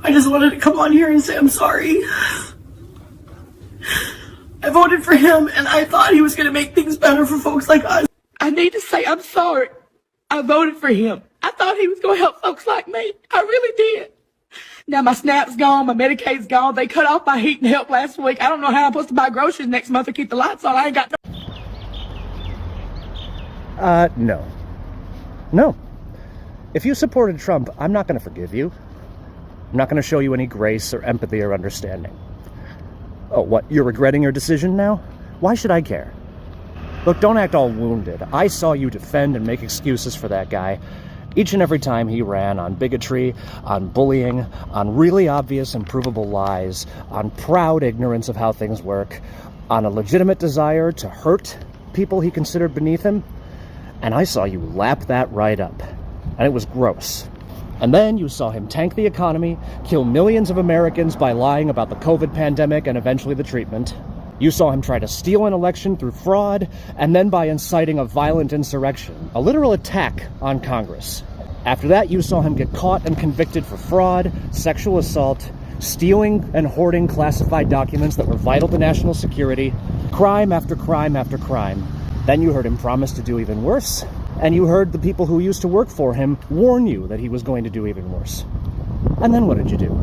I just wanted to come on here and say I'm sorry. I voted for him and I thought he was going to make things better for folks like us. I need to say I'm sorry. I voted for him. I thought he was going to help folks like me. I really did. Now my SNAP's gone, my Medicaid's gone. They cut off my heat and help last week. I don't know how I'm supposed to buy groceries next month or keep the lights on. I ain't got no. No. If you supported Trump, I'm not going to forgive you. I'm not going to show you any grace or empathy or understanding. Oh, what? You're regretting your decision now? Why should I care? Look, don't act all wounded. I saw you defend and make excuses for that guy each and every time he ran on bigotry, on bullying, on really obvious and provable lies, on proud ignorance of how things work, on a legitimate desire to hurt people he considered beneath him. And I saw you lap that right up. And it was gross. And then you saw him tank the economy, kill millions of Americans by lying about the COVID pandemic and eventually the treatment. You saw him try to steal an election through fraud, and then by inciting a violent insurrection, a literal attack on Congress. After that, you saw him get caught and convicted for fraud, sexual assault, stealing and hoarding classified documents that were vital to national security, crime after crime after crime. Then you heard him promise to do even worse, and you heard the people who used to work for him warn you that he was going to do even worse. And then what did you do?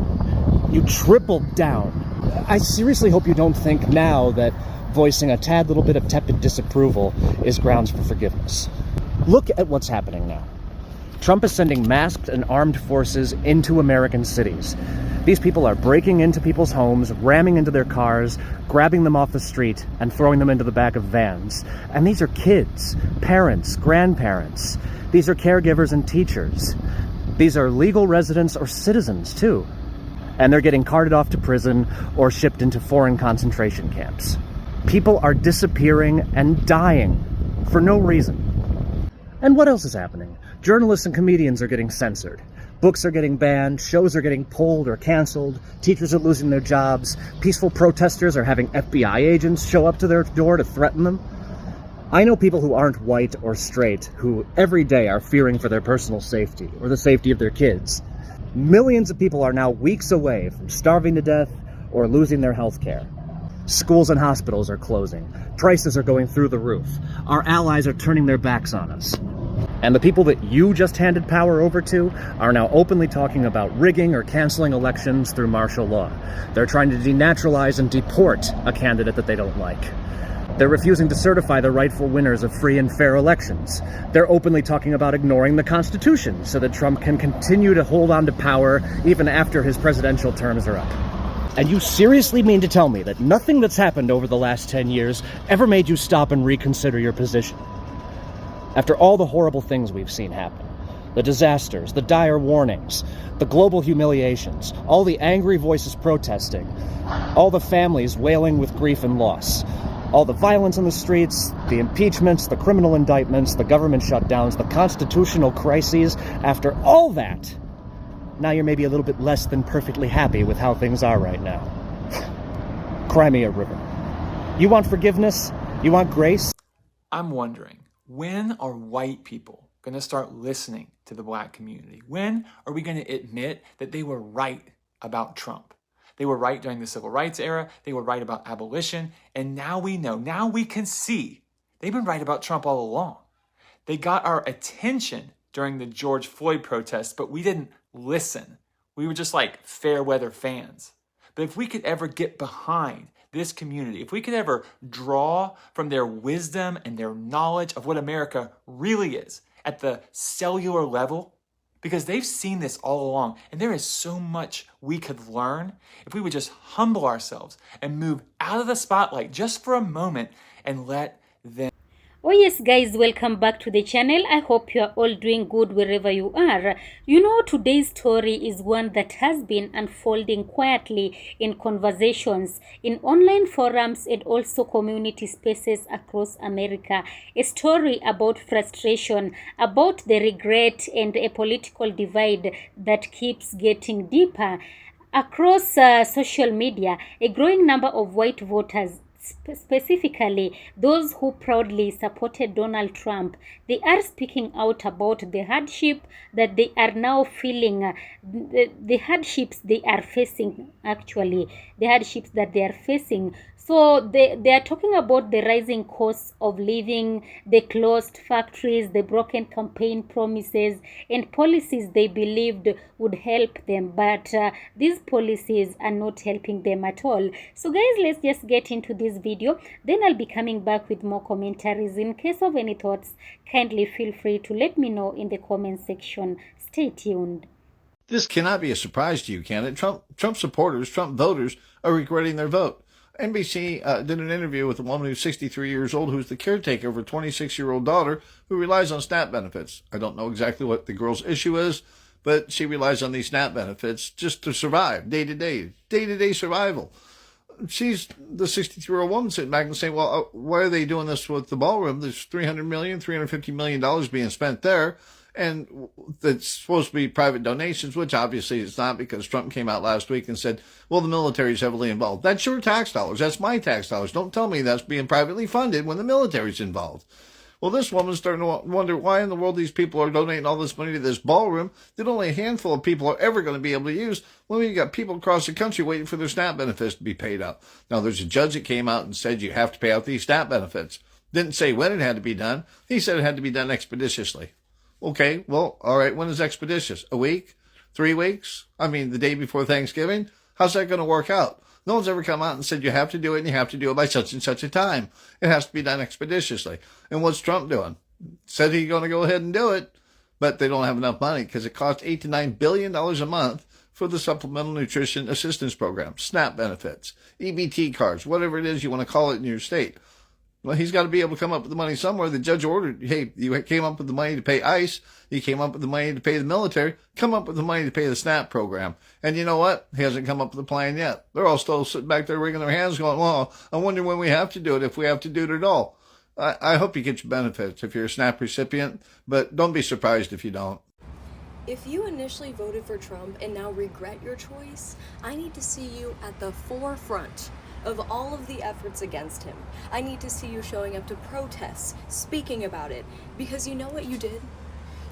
You tripled down. I seriously hope you don't think now that voicing a tad little bit of tepid disapproval is grounds for forgiveness. Look at what's happening now. Trump is sending masked and armed forces into American cities. These people are breaking into people's homes, ramming into their cars, grabbing them off the street, and throwing them into the back of vans. And these are kids, parents, grandparents. These are caregivers and teachers. These are legal residents or citizens, too. And they're getting carted off to prison or shipped into foreign concentration camps. People are disappearing and dying for no reason. And what else is happening? Journalists and comedians are getting censored. Books are getting banned, shows are getting pulled or canceled, teachers are losing their jobs, peaceful protesters are having FBI agents show up to their door to threaten them. I know people who aren't white or straight who every day are fearing for their personal safety or the safety of their kids. Millions of people are now weeks away from starving to death or losing their health care. Schools and hospitals are closing. Prices are going through the roof. Our allies are turning their backs on us. And the people that you just handed power over to are now openly talking about rigging or canceling elections through martial law. They're trying to denaturalize and deport a candidate that they don't like. They're refusing to certify the rightful winners of free and fair elections. They're openly talking about ignoring the Constitution so that Trump can continue to hold on to power even after his presidential terms are up. And you seriously mean to tell me that nothing that's happened over the last 10 years ever made you stop and reconsider your position? After all the horrible things we've seen happen, the disasters, the dire warnings, the global humiliations, all the angry voices protesting, all the families wailing with grief and loss, all the violence in the streets, the impeachments, the criminal indictments, the government shutdowns, the constitutional crises, after all that, now you're maybe a little bit less than perfectly happy with how things are right now. Cry me a river. You want forgiveness? You want grace? I'm wondering, when are white people going to start listening to the black community? When are we going to admit that they were right about Trump? They were right during the civil rights era. They were right about abolition. And now we know, now we can see they've been right about Trump all along. They got our attention during the George Floyd protests, but we didn't listen. We were just like fair weather fans. But if we could ever get behind this community, if we could ever draw from their wisdom and their knowledge of what America really is at the cellular level, because they've seen this all along, and there is so much we could learn if we would just humble ourselves and move out of the spotlight just for a moment and let them. Oh yes guys, welcome back to the channel. I hope you are all doing good wherever you are. You know, today's story is one that has been unfolding quietly in conversations, in online forums, and also community spaces across America. A story about frustration, about the regret, and a political divide that keeps getting deeper. Across social media, a growing number of white voters specifically those who proudly supported Donald Trump, they are speaking out about the hardship that they are now feeling, the hardships they are facing, actually, the hardships that they are facing. So they are talking about the rising costs of living, the closed factories, the broken campaign promises, and policies they believed would help them. But these policies are not helping them at all. So guys, let's just get into this video. Then I'll be coming back with more commentaries. In case of any thoughts, kindly feel free to let me know in the comment section. Stay tuned. This cannot be a surprise to you, can it? Trump supporters, Trump voters are regretting their vote. NBC did an interview with a woman who's 63 years old, who's the caretaker of her 26-year-old daughter, who relies on SNAP benefits. I don't know exactly what the girl's issue is, but she relies on these SNAP benefits just to survive, day-to-day survival. She's the 63-year-old woman sitting back and saying, well, why are they doing this with the ballroom? There's $350 million being spent there. And that's supposed to be private donations, which obviously it's not, because Trump came out last week and said, well, the military is heavily involved. That's your tax dollars. That's my tax dollars. Don't tell me that's being privately funded when the military's involved. Well, this woman's starting to wonder why in the world these people are donating all this money to this ballroom that only a handful of people are ever going to be able to use when we've got people across the country waiting for their SNAP benefits to be paid out. Now, there's a judge that came out and said you have to pay out these SNAP benefits. Didn't say when it had to be done. He said it had to be done expeditiously. Okay, well, all right, when is expeditious? A week? 3 weeks? I mean, the day before Thanksgiving? How's that going to work out? No one's ever come out and said you have to do it and you have to do it by such and such a time. It has to be done expeditiously. And what's Trump doing? Said he's going to go ahead and do it, but they don't have enough money because it costs $8 to $9 billion a month for the Supplemental Nutrition Assistance Program, SNAP benefits, EBT cards, whatever it is you want to call it in your state. Well, he's got to be able to come up with the money somewhere. The judge ordered, hey, you came up with the money to pay ICE. You came up with the money to pay the military. Come up with the money to pay the SNAP program. And you know what? He hasn't come up with a plan yet. They're all still sitting back there wringing their hands going, well, I wonder when we have to do it, if we have to do it at all. I hope you get your benefits if you're a SNAP recipient, but don't be surprised if you don't. If you initially voted for Trump and now regret your choice, I need to see you at the forefront of all of the efforts against him. I need to see you showing up to protests, speaking about it, because you know what you did?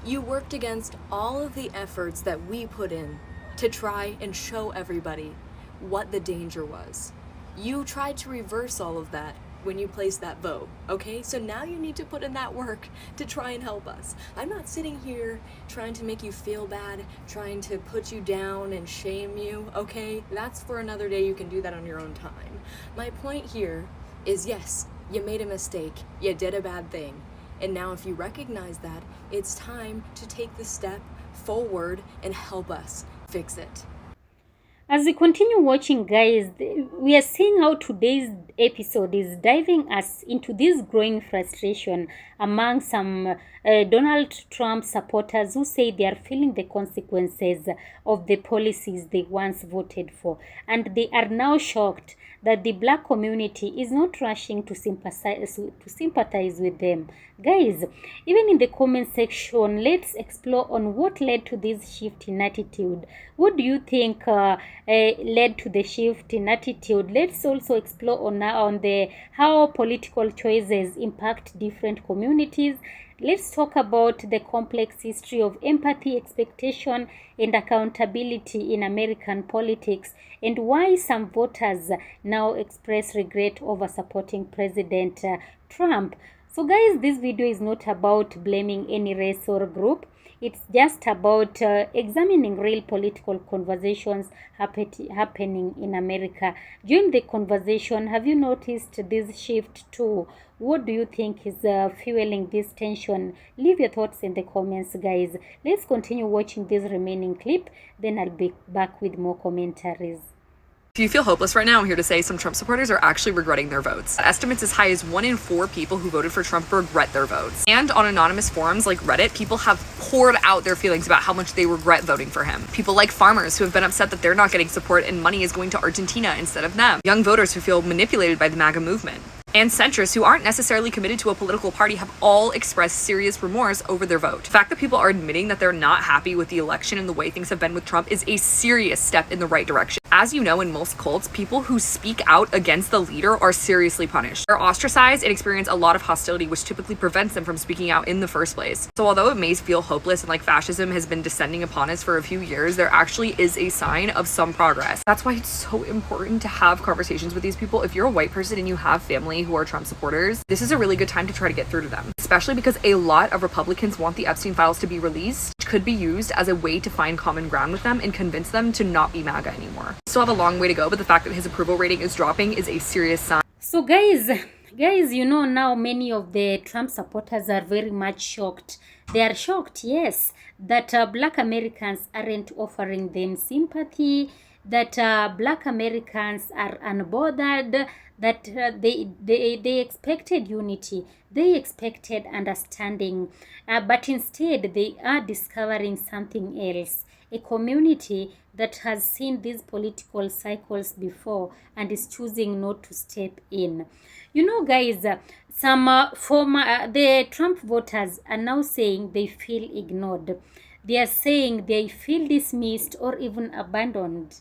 You worked against all of the efforts that we put in to try and show everybody what the danger was. You tried to reverse all of that when you placed that vote, okay? So now you need to put in that work to try and help us. I'm not sitting here trying to make you feel bad, trying to put you down and shame you, okay? That's for another day. You can do that on your own time. My point here is, yes, you made a mistake, you did a bad thing, and now if you recognize that, it's time to take the step forward and help us fix it. As we continue watching, guys, we are seeing how today's episode is diving us into this growing frustration among some Donald Trump supporters who say they are feeling the consequences of the policies they once voted for, and they are now shocked that the black community is not rushing to sympathize with them. Guys, even in the comment section, let's explore on what led to this shift in attitude. What do you think led to the shift in attitude? Let's also explore on how political choices impact different communities. Let's talk about the complex history of empathy, expectation, and accountability in American politics, and why some voters now express regret over supporting President Trump. So guys, this video is not about blaming any race or group. It's just about examining real political conversations happening in America. During the conversation, have you noticed this shift too? What do you think is fueling this tension? Leave your thoughts in the comments, guys. Let's continue watching this remaining clip. Then I'll be back with more commentaries. If you feel hopeless right now, I'm here to say some Trump supporters are actually regretting their votes. Estimates as high as 1 in 4 people who voted for Trump regret their votes. And on anonymous forums like Reddit, people have poured out their feelings about how much they regret voting for him. People like farmers who have been upset that they're not getting support and money is going to Argentina instead of them. Young voters who feel manipulated by the Maga movement. And centrists who aren't necessarily committed to a political party have all expressed serious remorse over their vote. The fact that people are admitting that they're not happy with the election and the way things have been with Trump is a serious step in the right direction. As you know, in most cults, people who speak out against the leader are seriously punished. They're ostracized and experience a lot of hostility, which typically prevents them from speaking out in the first place. So although it may feel hopeless and like fascism has been descending upon us for a few years, there actually is a sign of some progress. That's why it's so important to have conversations with these people. If you're a white person and you have family who are Trump supporters, this is a really good time to try to get through to them, especially because a lot of Republicans want the Epstein files to be released, which could be used as a way to find common ground with them and convince them to not be MAGA anymore. Still have a long way to go, but the fact that his approval rating is dropping is a serious sign. So guys, you know, now many of the Trump supporters are very much shocked. They are shocked, yes, that black Americans aren't offering them sympathy, that black Americans are unbothered, that they expected unity, they expected understanding, but instead they are discovering something else. A community that has seen these political cycles before and is choosing not to step in. You know, guys, some the Trump voters are now saying they feel ignored. They are saying they feel dismissed or even abandoned.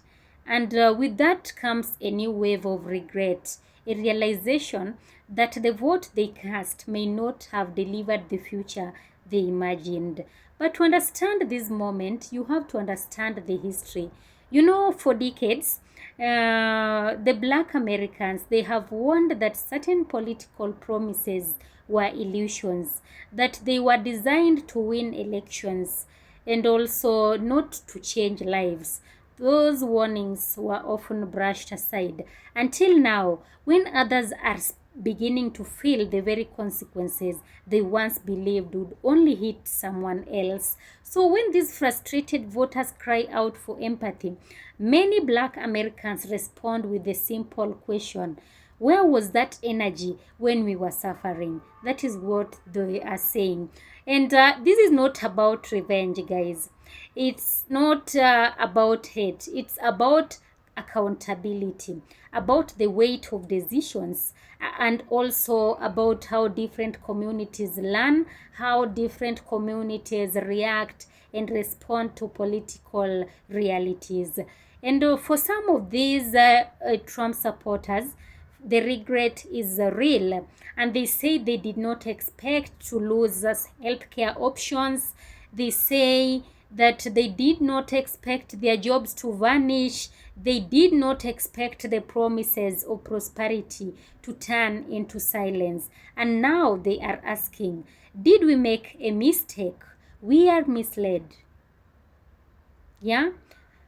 And with that comes a new wave of regret, a realization that the vote they cast may not have delivered the future they imagined. But to understand this moment, you have to understand the history. You know, for decades, the black Americans, they have warned that certain political promises were illusions, that they were designed to win elections and also not to change lives. Those warnings were often brushed aside until now, when others are beginning to feel the very consequences they once believed would only hit someone else. So when these frustrated voters cry out for empathy, many black Americans respond with a simple question: where was that energy when we were suffering? That is what they are saying. And this is not about revenge, guys. It's not about hate. It's about accountability, about the weight of decisions, and also about how different communities learn, how different communities react and respond to political realities. And for some of these Trump supporters, the regret is real, and they say they did not expect to lose healthcare options. They say that they did not expect their jobs to vanish. They did not expect the promises of prosperity to turn into silence. And now they are asking, did we make a mistake? We are misled. Yeah?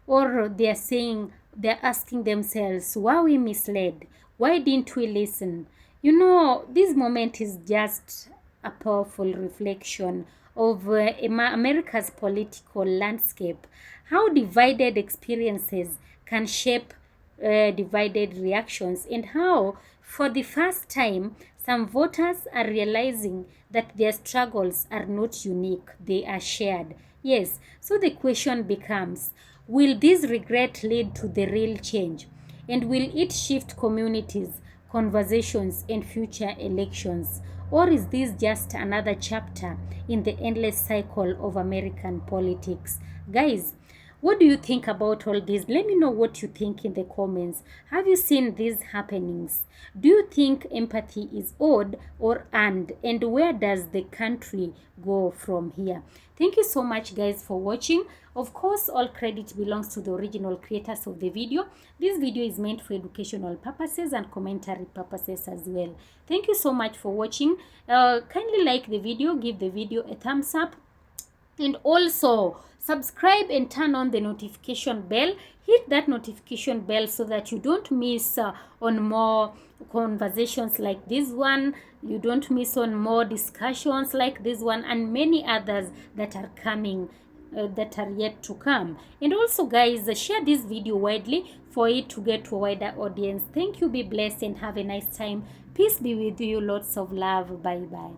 Or they're saying, they're asking themselves, why we misled? Why didn't we listen? You know, this moment is just a powerful reflection of America's political landscape, how divided experiences can shape divided reactions, and how, for the first time, some voters are realizing that their struggles are not unique, they are shared. Yes, so the question becomes, will this regret lead to the real change? And will it shift communities, conversations, and future elections? Or is this just another chapter in the endless cycle of American politics? Guys, what do you think about all this? Let me know what you think in the comments. Have you seen these happenings? Do you think empathy is owed or earned? And where does the country go from here? Thank you so much, guys, for watching. Of course, all credit belongs to the original creators of the video. This video is meant for educational purposes and commentary purposes as well. Thank you so much for watching. Kindly like the video, give the video a thumbs up, and also subscribe and turn on the notification bell. Hit that notification bell so that you don't miss on more conversations like this one. You don't miss on more discussions like this one and many others that are coming, that are yet to come. And also, guys, share this video widely for it to get to a wider audience. Thank you, be blessed, and have a nice time. Peace be with you. Lots of love. Bye bye.